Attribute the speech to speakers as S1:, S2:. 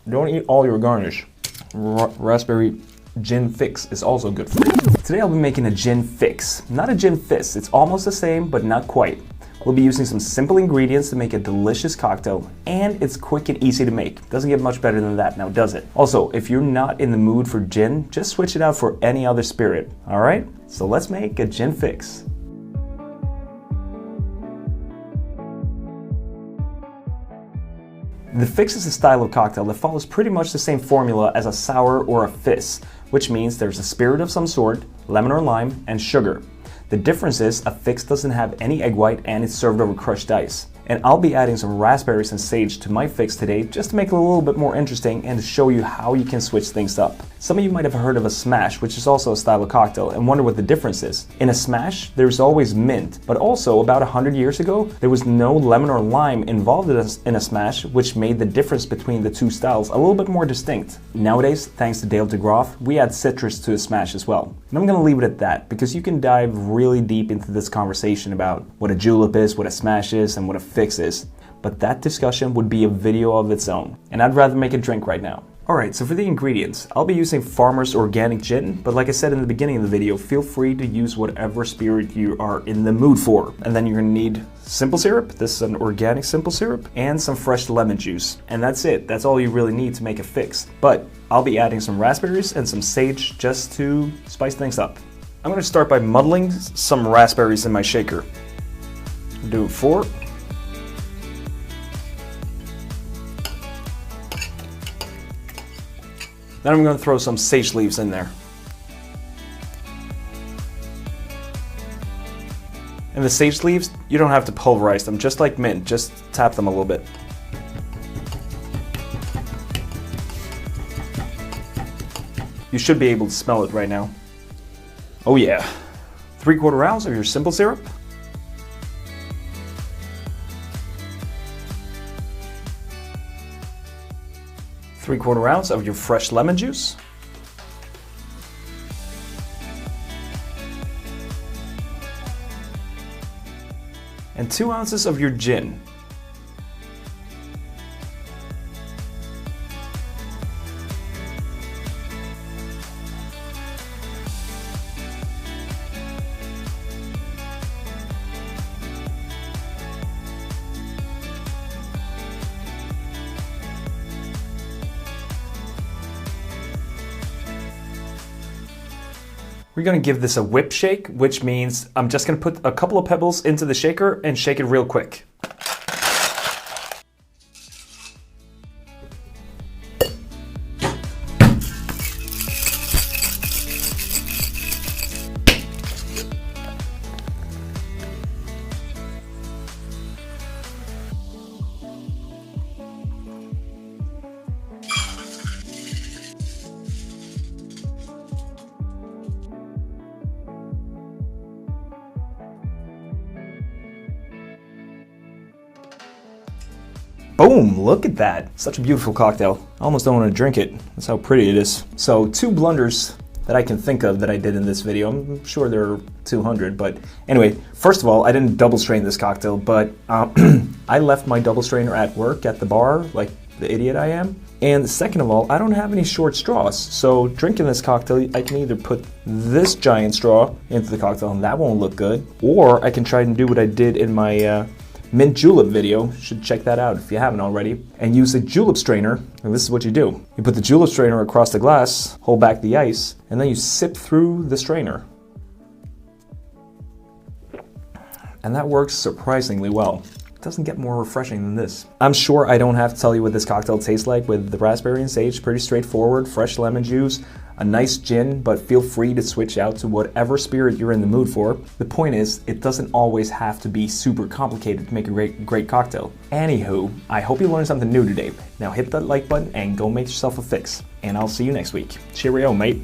S1: don't eat all your garnish. Raspberry gin fix is also good for you. Today I'll be making a gin fix. Not a gin fizz, it's almost the same, but not quite. We'll be using some simple ingredients to make a delicious cocktail, and it's quick and easy to make. Doesn't get much better than that now, does it? Also, if you're not in the mood for gin, just switch it out for any other spirit, alright? So let's make a gin fix. The fix is a style of cocktail that follows pretty much the same formula as a sour or a fizz, which means there's a spirit of some sort, lemon or lime, and sugar. The difference is a fix doesn't have any egg white and it's served over crushed ice. And I'll be adding some raspberries and sage to my fix today just to make it a little bit more interesting and to show you how you can switch things up. Some of you might have heard of a smash, which is also a style of cocktail, and wonder what the difference is. In a smash, there's always mint, but also about 100 years ago, there was no lemon or lime involved in a smash, which made the difference between the two styles a little bit more distinct. Nowadays, thanks to Dale DeGroff, we add citrus to a smash as well. And I'm gonna leave it at that, because you can dive really deep into this conversation about what a julep is, what a smash is, and what a fix is. But that discussion would be a video of its own, and I'd rather make a drink right now. Alright, so for the ingredients, I'll be using Farmer's Organic Gin, but like I said in the beginning of the video, feel free to use whatever spirit you are in the mood for. And then you're going to need simple syrup, this is an organic simple syrup, and some fresh lemon juice. And that's it, that's all you really need to make a fix. But I'll be adding some raspberries and some sage just to spice things up. I'm going to start by muddling some raspberries in my shaker. Do 4. Then I'm going to throw some sage leaves in there. And the sage leaves, you don't have to pulverize them, just like mint, just tap them a little bit. You should be able to smell it right now. Oh yeah. 3/4 ounce of your simple syrup. Three-quarter ounce of your fresh lemon juice. And 2 ounces of your gin. We're going to give this a whip shake, which means I'm just going to put a couple of pebbles into the shaker and shake it real quick. Boom, look at that. Such a beautiful cocktail. I almost don't want to drink it. That's how pretty it is. So 2 blunders that I can think of that I did in this video. I'm sure there are 200, but anyway, first of all, I didn't double strain this cocktail, but I left my double strainer at work at the bar, like the idiot I am. And second of all, I don't have any short straws. So drinking this cocktail, I can either put this giant straw into the cocktail and that won't look good, or I can try and do what I did in my mint julep video, should check that out if you haven't already, and use a julep strainer. And this is what you do. You put the julep strainer across the glass, hold back the ice, and then you sip through the strainer. And that works surprisingly well. It doesn't get more refreshing than this. I'm sure I don't have to tell you what this cocktail tastes like with the raspberry and sage. Pretty straightforward, fresh lemon juice, a nice gin, but feel free to switch out to whatever spirit you're in the mood for. The point is, it doesn't always have to be super complicated to make a great cocktail. Anywho, I hope you learned something new today. Now hit that like button and go make yourself a fix. And I'll see you next week. Cheerio, mate.